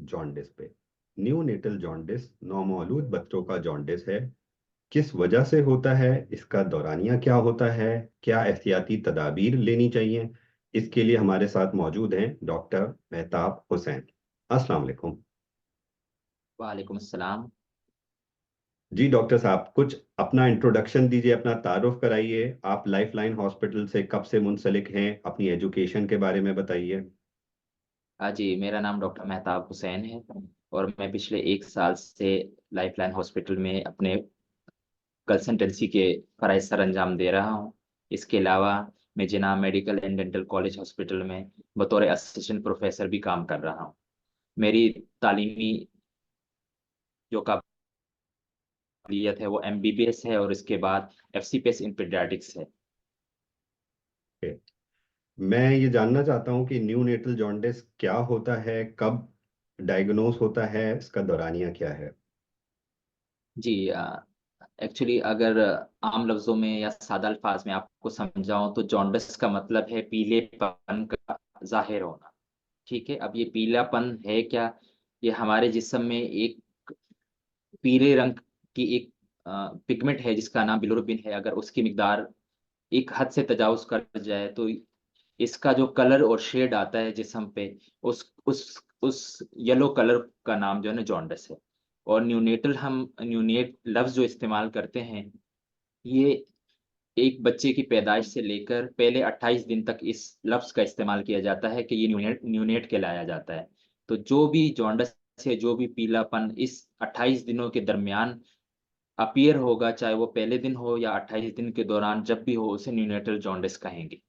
Jaundice पे। Neonatal jaundice नवमौलूद बच्चों का जॉन्डिस है। किस वजह से होता है, इसका दौरानिया क्या होता है, क्या एहतियाती तदाबीर लेनी चाहिए, इसके लिए हमारे साथ मौजूद हैं डॉक्टर मेहताब हुसैन। अस्सलाम वालेकुम। वालेकुम अस्सलाम। जी डॉक्टर साहब, कुछ अपना इंट्रोडक्शन दीजिए, अपना तारुफ कराइए। आप लाइफलाइन हॉस्पिटल से कब से मुंसलिक हैं, अपनी एजुकेशन के बारे में बताइए। जी, मेरा नाम डॉक्टर मेहताब हुसैन है और मैं पिछले 1 साल से लाइफलाइन हॉस्पिटल में अपने कंसल्टेंसी के फ़राइज़ सर अंजाम दे रहा हूँ। इसके अलावा मैं Jinnah medical and dental college hospital में बतौर असिस्टेंट प्रोफेसर भी काम कर रहा हूँ। मेरी तालीमी जो काबिलियत है वो एमबीबीएस है और इसके बाद एफसीपीएस इन पीडियाट्रिक्स है। ओके। मैं ये जानना चाहता हूँ कि न्यूनेटल जॉन्डिस क्या होता है, कब डायग्नोस होता है, इसका दौरानिया क्या है। जी, एक्चुअली अगर आम लफ्ज़ों में या सादा अल्फाज में आपको समझाऊँ तो जॉन्डिस का मतलब है पीलेपन का ज़ाहिर होना, ठीक है? अब ये पीलापन है क्या? ये हमारे जिस्म में एक पीले रंग की एक पिगमेंट है जिसका नाम बिलिरुबिन है, अगर उसकी मिकदार एक हद से तजावुज़ कर जाए तो इसका जो कलर और शेड आता है जिस्म पे उस येलो कलर का नाम जो है ना जॉन्डिस है। और न्यूनेटल हम न्यूनेट लफ्ज़ जो इस्तेमाल करते हैं, ये एक बच्चे की पैदाइश से लेकर पहले 28 दिन तक इस लफ्ज़ का इस्तेमाल किया जाता है कि ये न्यूनेट कहलाया जाता है। तो जो भी जॉन्डिस है, जो भी पीलापन इस 28 दिनों के दरमियान अपीयर होगा, चाहे वो पहले दिन हो या 28 दिन के दौरान जब भी हो, उसे न्यूनेटल जॉन्डिस कहेंगे।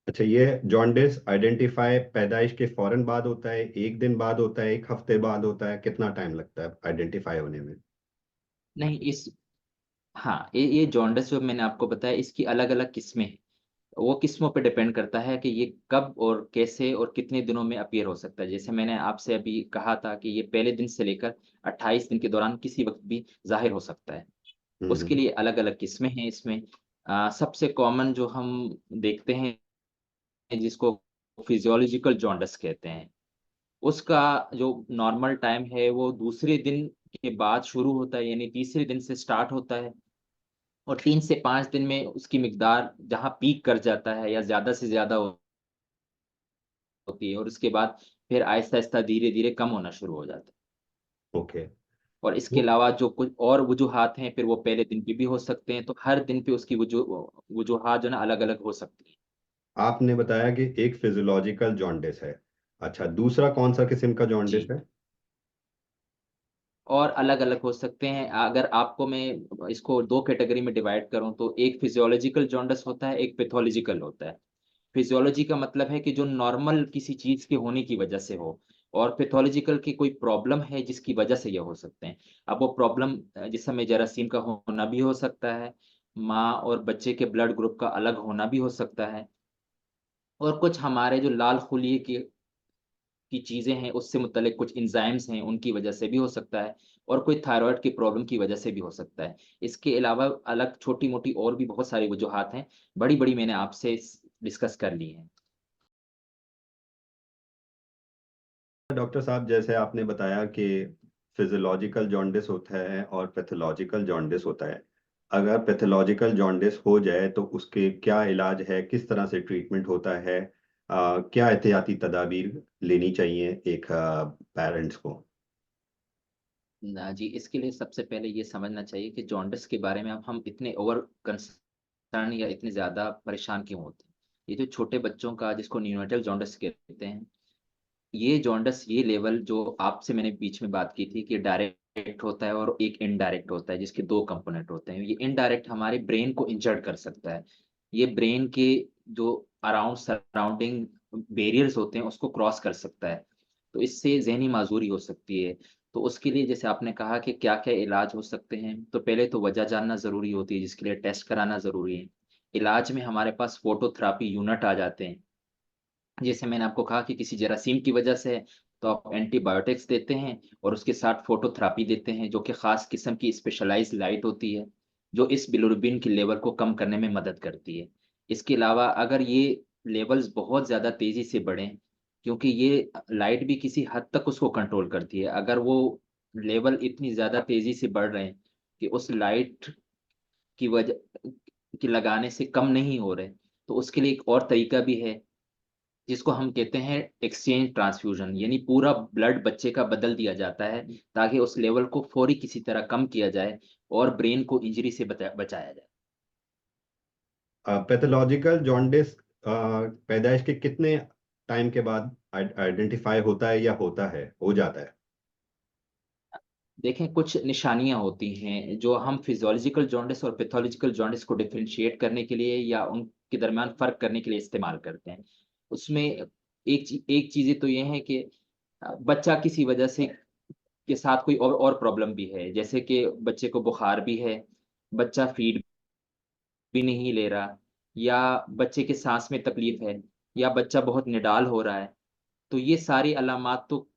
अच्छा, ये जॉन्डिस आइडेंटिफाई पैदाइश के फौरन बाद होता है, एक दिन बाद होता है, एक हफ्ते बाद होता है, कितना टाइम लगता है आइडेंटिफाई होने में। नहीं, इस हाँ, ये जॉन्डिस जो मैंने आपको बताया इसकी अलग-अलग किस्में हैं। वो किस्मों पे डिपेंड करता है कि ये कब और कैसे और कितने दिनों में अपीयर हो सकता है। जैसे मैंने आपसे अभी कहा था कि ये पहले दिन से लेकर 28 दिन के दौरान किसी वक़्त भी ज़ाहिर हो सकता है। उसके हम्म। लिए अलग-अलग किस्में हैं इसमें। सबसे कॉमन जो हम देखते हैं जिसको फिजियोलॉजिकल जॉन्डिस कहते हैं। उसका जो नॉर्मल टाइम है वो दूसरे दिन के बाद शुरू होता है, यानी तीसरे दिन से स्टार्ट होता है और 3 से 5 दिन में उसकी मिकदार जहाँ पीक कर जाता है या ज़्यादा से ज़्यादा होती है और उसके बाद फिर आहिस्ता-आहिस्ता, धीरे-धीरे कम होना शुरू हो जाता है। ओके। और इसके तो अलावा जो कुछ और वजूहात हैं, फिर वो पहले दिन पे भी हो सकते हैं, तो हर दिन पे उसकी वजूहात जो है ना अलग-अलग हो सकती हैं। आपने बताया कि एक फिजियोलॉजिकल जॉन्डिस है। अच्छा, दूसरा कौन सा किस्म का जॉन्डिस जी, है। और अलग-अलग हो सकते हैं। अगर आपको मैं इसको 2 कैटेगरी में डिवाइड करूँ तो एक फिजियोलॉजिकल जॉन्डिस होता है, एक पैथोलॉजिकल होता है। फिजियोलॉजी का मतलब है कि जो नॉर्मल किसी चीज़ के होने की वजह से हो और पैथोलॉजिकल की कोई प्रॉब्लम है जिसकी वजह से ये हो सकते हैं। अब वो प्रॉब्लम जिस समय जरासीम का होना भी हो सकता है, माँ और बच्चे के ब्लड ग्रुप का अलग होना भी हो सकता है और कुछ हमारे जो लाल खुलिये की चीज़ें हैं, उससे मुत्तल्लिक कुछ एंजाइम्स हैं, उनकी वजह से भी हो सकता है और कोई थायरॉइड की प्रॉब्लम की वजह से भी हो सकता है। इसके अलावा अलग छोटी-मोटी और भी बहुत सारी वजूहात हैं, बड़ी-बड़ी मैंने आपसे डिस्कस कर ली हैं। डॉक्टर साहब, जैसे आपने बताया कि फिजियोलॉजिकल जॉन्डिस होता है और पैथोलॉजिकल जॉन्डिस होता है। अगर पैथोलॉजिकल जॉन्डिस हो जाए तो उसके क्या इलाज है, किस तरह से ट्रीटमेंट होता है, क्या एहतियाती तदाबीर लेनी चाहिए एक पेरेंट्स को। ना जी, इसके लिए सबसे पहले ये समझना चाहिए कि जॉन्डिस के बारे में अब हम इतने ओवर कंसर्न या इतने ज़्यादा परेशान क्यों होते हैं। ये जो छोटे बच्चों का जिसको न्यूनेटल जॉन्डिस कहते हैं, ये जॉन्डिस ये लेवल जो आपसे मैंने बीच में बात की थी कि डायरेक्ट होता है और एक इनडायरेक्ट होता है जिसके 2 कंपोनेंट होते हैं। ये इनडायरेक्ट हमारे ब्रेन को इंजर्ड कर सकता है। ये ब्रेन के जो सराउंडिंग बैरियर्स होते हैं उसको क्रॉस कर सकता है। तो इससे ज़हनी माज़ूरी हो सकती है। तो उसके लिए जैसे आपने कहा कि क्या-क्या इलाज हो सकते हैं, तो पहले तो वजह जानना ज़रूरी होती है जिसके लिए टेस्ट कराना ज़रूरी है। इलाज में हमारे पास फोटोथेरेपी यूनिट आ जाते हैं। जैसे मैंने आपको कहा कि किसी जरासीम की वजह से है, तो आप एंटीबायोटिक्स देते हैं और उसके साथ फोटोथेरेपी देते हैं, जो कि ख़ास किस्म की स्पेशलाइज़्ड लाइट होती है, जो इस बिलिरुबिन के लेवल को कम करने में मदद करती है। इसके अलावा अगर ये लेवल्स बहुत ज़्यादा तेज़ी से बढ़ें, क्योंकि ये लाइट भी किसी हद तक उसको कंट्रोल करती है। अगर वो लेवल इतनी ज्यादा तेजी से बढ़ रहे हैं कि उस लाइट की वजह की लगाने से कम नहीं हो रहे, तो उसके लिए एक और तरीका भी है जिसको हम कहते हैं एक्सचेंज ट्रांसफ्यूजन, यानी पूरा ब्लड बच्चे का बदल दिया जाता है ताकि उस लेवल को फौरी किसी तरह कम किया जाए और ब्रेन को इंजरी से बचाया जाए। पैथोलॉजिकल जॉन्डिस पैदाइश के कितने टाइम के बाद आइडेंटिफाई होता है या होता है हो जाता है? देखें, कुछ निशानियां होती हैं जो हम फिजियोलॉजिकल जॉन्डिस और पैथोलॉजिकल जॉन्डिस को डिफरेंशिएट करने के लिए या उनके दरमियान फर्क करने के लिए इस्तेमाल करते हैं। उसमें एक चीजें तो ये है कि बच्चा किसी वजह से के साथ कोई और प्रॉब्लम भी है, जैसे कि बच्चे को बुखार भी है, बच्चा फीड भी नहीं ले रहा, या बच्चे के सांस में तकलीफ है, या बच्चा बहुत निडाल हो रहा है। तो ये सारी अलामात तो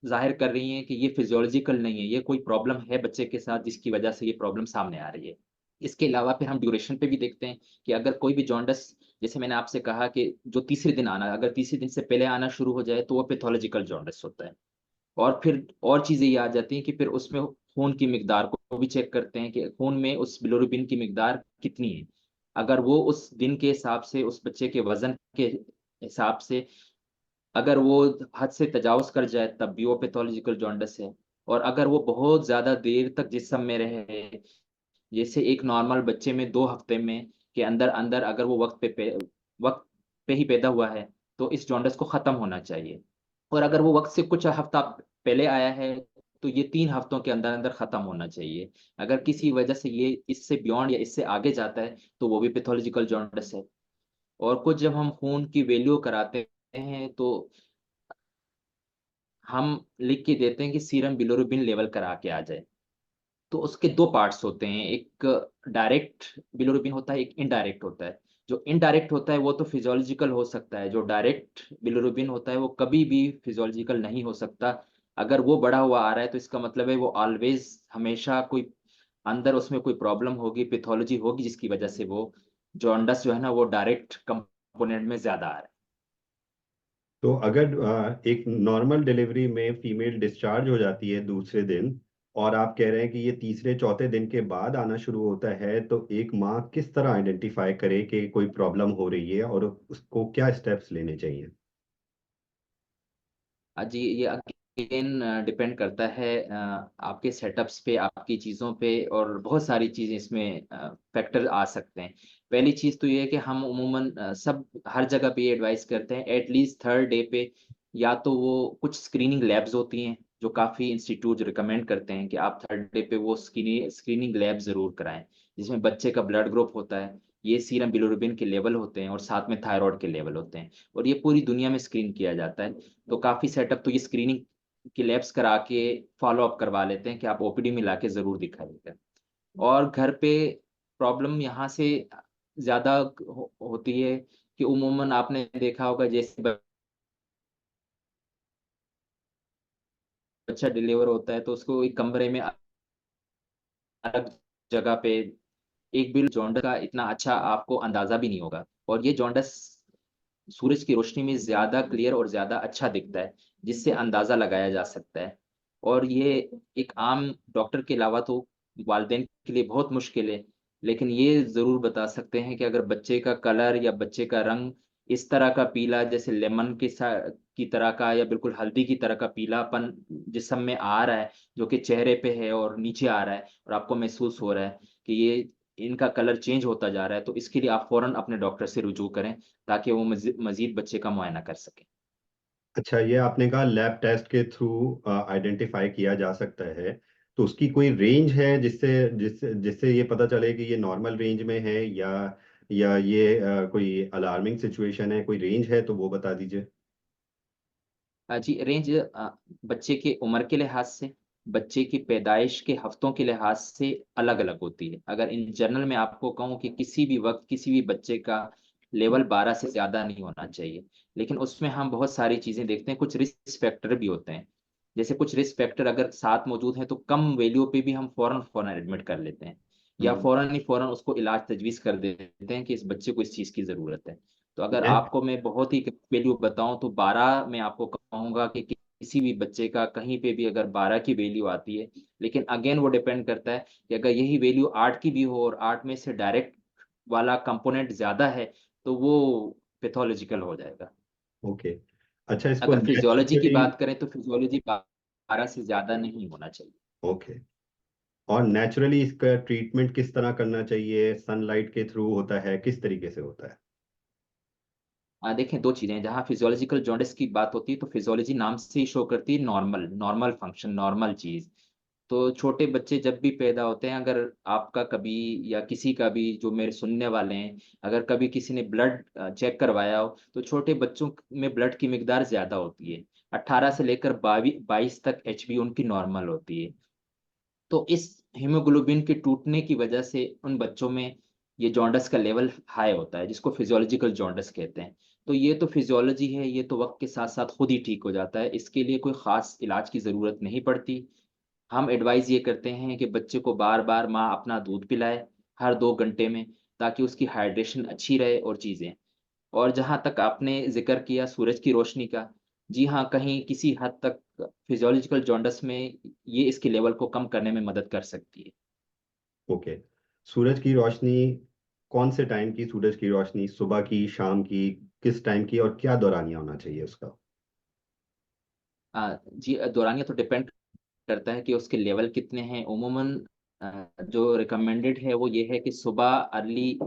ज़ाहिर कर रही हैं कि ये फिजियोलॉजिकल नहीं है, ये कोई प्रॉब्लम है बच्चे के साथ जिसकी वजह से ये प्रॉब्लम सामने आ रही है। इसके अलावा फिर हम ड्यूरेशन पे भी देखते हैं कि अगर कोई भी जॉन्डिस, जैसे मैंने आपसे कहा कि जो तीसरे दिन आना, अगर तीसरे दिन से पहले आना शुरू हो जाए तो वो पैथोलॉजिकल जॉन्डिस होता है। और फिर और चीज़ें ये आ जाती हैं कि फिर उसमें खून की मिकदार को भी चेक करते हैं कि खून में उस बिलिरुबिन की मिकदार कितनी है। अगर वो उस दिन के हिसाब से, उस बच्चे के वज़न के हिसाब से अगर वो हद से तजावुज़ कर जाए, तब भी वो पैथोलॉजिकल जॉन्डिस है। और अगर वो बहुत ज़्यादा देर तक जिस्म में रहे, जैसे एक नॉर्मल बच्चे में 2 हफ्ते में के अंदर-अंदर अगर वो वक़्त पे ही पैदा हुआ है, तो इस जॉन्डिस को ख़त्म होना चाहिए। और अगर वो वक़्त से कुछ हफ्ता पहले आया है, तो ये 3 हफ्तों के अंदर-अंदर ख़त्म होना चाहिए। अगर किसी वजह से ये इससे बियॉन्ड या इससे आगे जाता है, तो वो भी पैथोलॉजिकल जॉन्डिस है। और कुछ जब हम खून की वैल्यू कराते हैं, तो हम लिख के देते हैं कि सीरम बिलिरुबिन लेवल करा के आ जाए। तो उसके 2 पार्ट्स होते हैं, एक डायरेक्ट बिलिरुबिन होता है, एक इनडायरेक्ट होता है। जो इनडायरेक्ट होता है वो तो फिजियोलॉजिकल हो सकता है, जो डायरेक्ट बिलिरुबिन होता है वो कभी भी फिजियोलॉजिकल नहीं हो सकता। अगर वो बढ़ा हुआ आ रहा है तो इसका मतलब है वो ऑलवेज़ हमेशा कोई अंदर उसमें कोई प्रॉब्लम होगी, पैथोलॉजी होगी जिसकी वजह से वो जॉन्डिस जो है ना वो डायरेक्ट कंपोनेंट में ज़्यादा आ रहा है। तो अगर एक नॉर्मल डिलीवरी में फीमेल डिस्चार्ज हो जाती है दूसरे दिन, और आप कह रहे हैं कि ये तीसरे चौथे दिन के बाद आना शुरू होता है, तो एक माँ किस तरह आइडेंटिफाई करे कि कोई प्रॉब्लम हो रही है और उसको क्या स्टेप्स लेने चाहिए? जी, ये अगेन डिपेंड करता है आपके सेटअप्स पे, आपकी चीज़ों पे, और बहुत सारी चीज़ें इसमें फैक्टर आ सकते हैं। पहली चीज़ तो ये है कि हम उमूमन सब हर जगह पे ये एडवाइस करते हैं एटलीस्ट थर्ड डे पे, या तो वो कुछ स्क्रीनिंग लैब्स होती हैं जो काफ़ी इंस्टीट्यूट रिकमेंड करते हैं कि आप थर्ड डे पे वो स्क्रीनिंग लैब ज़रूर कराएँ, जिसमें बच्चे का ब्लड ग्रुप होता है, ये सीरम बिलिरुबिन के लेवल होते हैं और साथ में थायरॉइड के लेवल होते हैं, और ये पूरी दुनिया में स्क्रीन किया जाता है। तो काफ़ी सेटअप तो ये स्क्रीनिंग की लैब्स करा के फ़ॉलो अप करवा लेते हैं कि आप ओपीडी में लाके ज़रूर दिखाइएगा। और घर पे प्रॉब्लम यहाँ से ज़्यादा होती है कि उमूमन आपने देखा होगा, जैसे बच्चा डिलीवर होता है तो उसको एक कमरे में अलग जगह पे एक बिल जॉन्डिस का इतना अच्छा आपको अंदाज़ा भी नहीं होगा। और ये जॉन्डिस सूरज की रोशनी में ज़्यादा क्लियर और ज़्यादा अच्छा दिखता है, जिससे अंदाज़ा लगाया जा सकता है। और ये एक आम डॉक्टर के अलावा तो वालिदैन के लिए बहुत मुश्किल है, लेकिन ये ज़रूर बता सकते हैं कि अगर बच्चे का कलर या बच्चे का रंग इस तरह का पीला, जैसे लेमन की तरह का या बिल्कुल हल्दी की तरह का पीलापन जिस्म में आ रहा है, जो कि चेहरे पे है और नीचे आ रहा है और आपको महसूस हो रहा है कि ये इनका कलर चेंज होता जा रहा है, तो इसके लिए आप फ़ौरन अपने डॉक्टर से रुजू करें ताकि वो मज़ीद बच्चे का मुआयना कर सकें। अच्छा, ये आपने कहा लैब टेस्ट के थ्रू आइडेंटिफाई किया जा सकता है, तो उसकी कोई रेंज है जिससे जिससे जिससे ये पता चले कि ये नॉर्मल रेंज में है या ये कोई अलार्मिंग सिचुएशन है? कोई रेंज है तो वो बता दीजिए। जी, रेंज बच्चे की उम्र के लिहाज से, बच्चे की पैदाइश के हफ्तों के लिहाज से अलग-अलग होती है। अगर इन जनरल मैं आपको कहूँ कि किसी भी वक़्त किसी भी बच्चे का लेवल 12 से ज़्यादा नहीं होना चाहिए। लेकिन उसमें हम बहुत सारी चीज़ें देखते हैं, कुछ रिस्क फैक्टर भी होते हैं। जैसे कुछ रिस्क फैक्टर अगर साथ मौजूद हैं, तो कम वैल्यू पे भी हम फ़ौरन एडमिट कर लेते हैं, या हम्म। फ़ौरन ही फ़ौरन उसको इलाज तजवीज़ कर देते हैं कि इस बच्चे को इस चीज़ की ज़रूरत है। तो अगर मैं आपको मैं बहुत ही वैल्यू बताऊं तो 12 मैं आपको कहूंगा कि किसी भी बच्चे का कहीं पे भी अगर 12 की वैल्यू आती है, लेकिन अगेन वो डिपेंड करता है कि अगर यही वैल्यू 8 की भी हो और 8 में से डायरेक्ट वाला कंपोनेंट ज्यादा है तो वो पैथोलॉजिकल हो जाएगा। ओके। अच्छा, इसको अगर फिजियोलॉजी की नेचुरली। बात करें तो फिजियोलॉजी 12 से ज्यादा नहीं होना चाहिए। ओके। और नेचुरली इसका ट्रीटमेंट किस तरह करना चाहिए? सनलाइट के थ्रू होता है, किस तरीके से होता है? देखें, दो चीजें हैं। जहाँ फिजियोलॉजिकल जॉन्डिस की बात होती है तो फिजियोलॉजी नाम से ही शो करती है नॉर्मल नॉर्मल फंक्शन, नॉर्मल चीज। तो छोटे बच्चे जब भी पैदा होते हैं, अगर आपका कभी या किसी का भी जो मेरे सुनने वाले हैं, अगर कभी किसी ने ब्लड चेक करवाया हो तो छोटे बच्चों में ब्लड की मिकदार ज्यादा होती है। 18 से लेकर 22 तक एचबी उनकी नॉर्मल होती है। तो इस हीमोग्लोबिन के टूटने की वजह से उन बच्चों में ये जॉन्डस का लेवल हाई होता है, जिसको फिजियोलॉजिकल जॉन्डस कहते हैं। तो ये तो फिजियोलॉजी है, ये तो वक्त के साथ साथ खुद ही ठीक हो जाता है, इसके लिए कोई खास इलाज की जरूरत नहीं पड़ती। हम एडवाइस ये करते हैं कि बच्चे को बार बार माँ अपना दूध पिलाए हर 2 घंटे में, ताकि उसकी हाइड्रेशन अच्छी रहे और चीजें। और जहां तक आपने जिक्र किया सूरज की रोशनी का, जी हाँ, कहीं किसी हद तक फिजियोलॉजिकल जॉन्डस में ये इसके लेवल को कम करने में मदद कर सकती है। ओके। सूरज की रोशनी, कौन से टाइम की सूरज की रोशनी? सुबह की, शाम की, किस टाइम की, और क्या दौरानिया होना चाहिए उसका? जी, दौरानिया तो डिपेंड करता है कि उसके लेवल कितने हैं। उमूमन जो रिकमेंडेड है वो ये है कि सुबह अर्ली,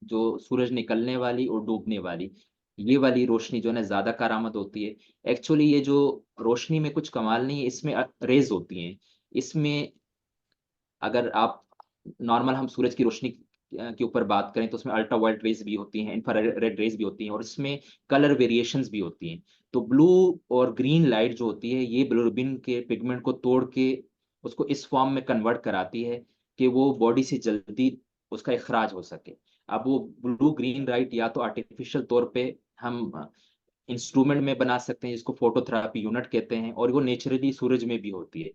जो सूरज निकलने वाली और डूबने वाली, ये वाली रोशनी जो है ना ज्यादा कारामद होती है। एक्चुअली ये जो रोशनी में कुछ कमाल नहीं है, इसमें रेज होती हैं। इसमें अगर आप नॉर्मल हम सूरज की रोशनी के ऊपर बात करें तो उसमें अल्ट्रा वायलेट रेज भी होती हैं, इंफ्रारेड रेज भी होती हैं, और इसमें कलर वेरिएशंस भी होती हैं। तो ब्लू और ग्रीन लाइट जो होती है ये बिलिरुबिन के पिगमेंट को तोड़ के उसको इस फॉर्म में कन्वर्ट कराती है कि वो बॉडी से जल्दी उसका इखराज हो सके। अब वो ब्लू ग्रीन लाइट या तो आर्टिफिशियल तौर पे हम इंस्ट्रूमेंट में बना सकते हैं, जिसको फोटोथेरेपी यूनिट कहते हैं, और वो नेचुरली सूरज में भी होती है।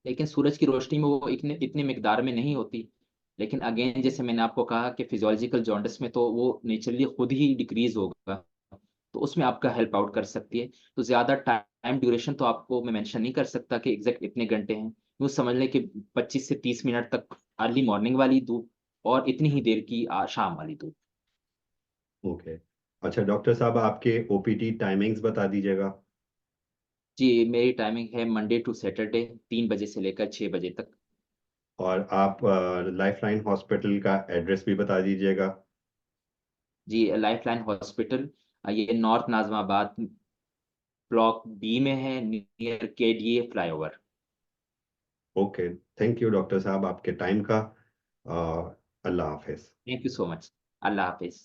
लेकिन सूरज की रोशनी में वो इतने इतनी मिकदार में नहीं होती। लेकिन अगेन जैसे मैंने आपको कहा कि फिजियोलॉजिकल जॉन्डिस में तो वो नेचुरली खुद ही डिक्रीज होगा, तो उसमें आपका हेल्प आउट कर सकती है। तो ज्यादा टाइम ड्यूरेशन तो आपको मैं मेंशन नहीं कर सकता कि एग्जैक्ट इतने घंटे हैं। यूँ समझ लें कि 25 से 30 मिनट तक अर्ली मॉर्निंग वाली धूप, और इतनी ही देर की शाम वाली धूप। ओके। अच्छा डॉक्टर साहब, आपके ओपीटी टाइमिंग्स बता दीजिएगा। जी, मेरी टाइमिंग है मंडे टू सैटरडे 3 बजे से लेकर 6 बजे तक। और आप लाइफलाइन हॉस्पिटल का एड्रेस भी बता दीजिएगा। जी, लाइफ लाइन हॉस्पिटल, ये नॉर्थ नाजमाबाद ब्लॉक बी में है, near KDA flyover. Okay. Thank you doctor साहब आपके टाइम का। अल्लाह हाफिज। Thank you so much. अल्लाह हाफिज।